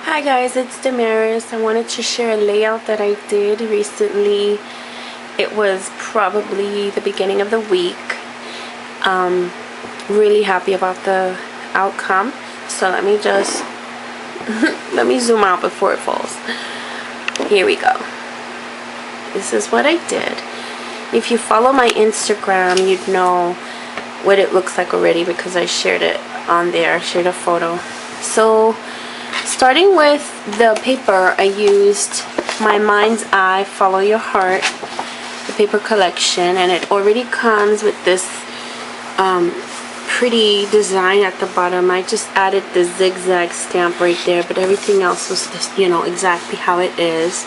Hi guys, it's Damaris. I wanted to share a layout that I did recently. It was probably the beginning of the week. Really happy about the outcome. So let me just let me zoom out before it falls. Here we go. This is what I did. If you follow my Instagram, you'd know what it looks like already because I shared it on there. I shared a photo. So starting with the paper, I used my Mind's Eye Follow Your Heart, the paper collection, and it already comes with this pretty design at the bottom. I just added the zigzag stamp right there, but everything else was just, exactly how it is.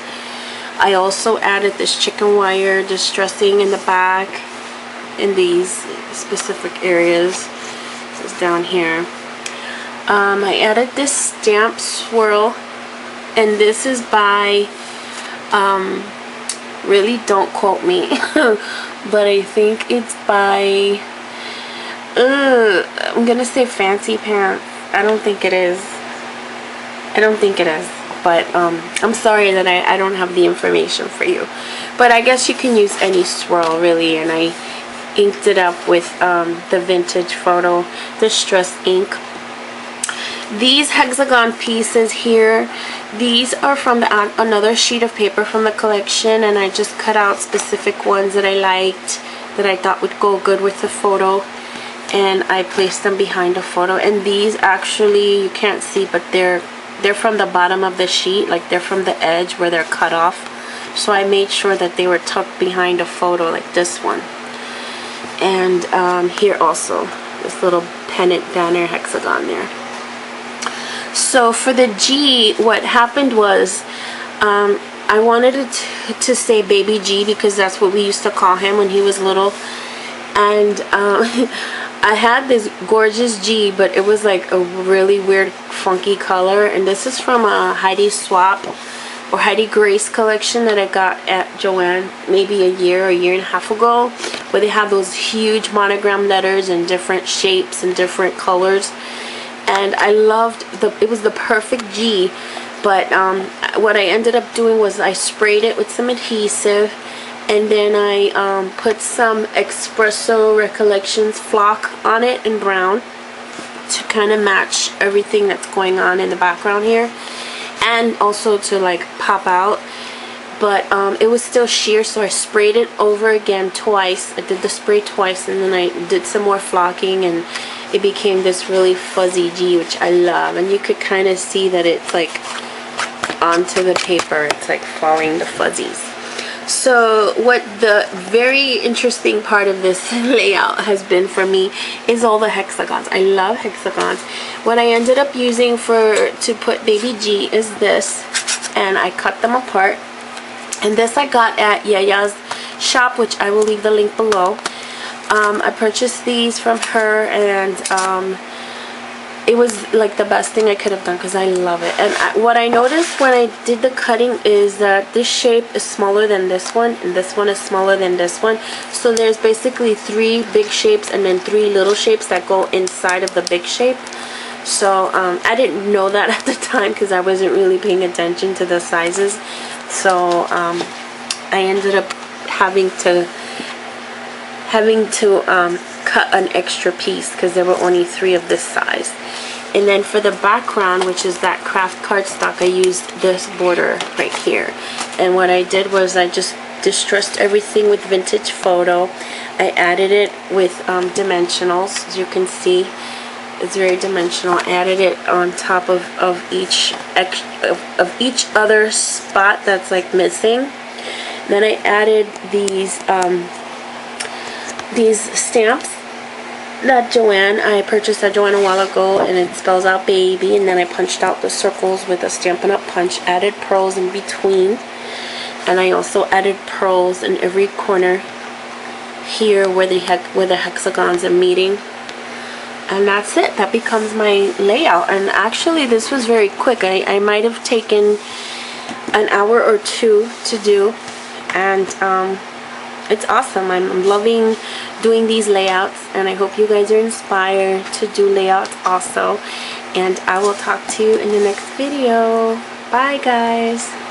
I also added this chicken wire distressing in the back in these specific areas. This is down here. I added this stamp swirl, and this is by, really don't quote me, but I think it's by, I'm gonna say Fancy Pants. I don't think it is. But I'm sorry that I don't have the information for you. But I guess you can use any swirl really, and I inked it up with the vintage photo distress ink. These hexagon pieces here, these are from another sheet of paper from the collection, and I just cut out specific ones that I liked, that I thought would go good with the photo, and I placed them behind the photo. And these actually, you can't see, but they're from the bottom of the sheet, like they're from the edge where they're cut off. So I made sure that they were tucked behind a photo like this one. And here also, this little pennant banner hexagon there. So for the G, what happened was I wanted it to say Baby G because that's what we used to call him when he was little. And I had this gorgeous G, but it was like a really weird funky color. And this is from a Heidi Swap or Heidi Grace collection that I got at Joann maybe a year and a half ago, where they have those huge monogram letters in different shapes and different colors. And I loved it was the perfect G, but what I ended up doing was I sprayed it with some adhesive, and then I put some Espresso Recollections flock on it in brown to kind of match everything that's going on in the background here, and also to like pop out. But it was still sheer, so I sprayed it over again twice. I did the spray twice, and then I did some more flocking, and it became this really fuzzy G, which I love. And you could kind of see that it's like onto the paper, it's like following the fuzzies. So what the very interesting part of this layout has been for me is all the hexagons. I love hexagons. What I ended up using to put Baby G is this, and I cut them apart. And this I got at Yaya's shop, which I will leave the link below. I purchased these from her, and it was like the best thing I could have done because I love it. And what I noticed when I did the cutting is that this shape is smaller than this one, and this one is smaller than this one. So there's basically 3 big shapes and then 3 little shapes that go inside of the big shape. So I didn't know that at the time because I wasn't really paying attention to the sizes. So I ended up having to cut an extra piece because there were only 3 of this size. And then for the background, which is that craft cardstock, I used this border right here. And what I did was I just distressed everything with vintage photo. I added it with dimensionals, as you can see. It's very dimensional. I added it on top of each other spot that's like missing. Then I added these stamps that I purchased at Joann a while ago, and it spells out baby, and then I punched out the circles with a Stampin' Up! Punch, added pearls in between, and I also added pearls in every corner here where the hexagons are meeting. And that's it. That becomes my layout. And actually this was very quick. I might have taken an hour or 2 to do, and it's awesome. I'm loving doing these layouts, and I hope you guys are inspired to do layouts also. and I will talk to you in the next video. Bye guys.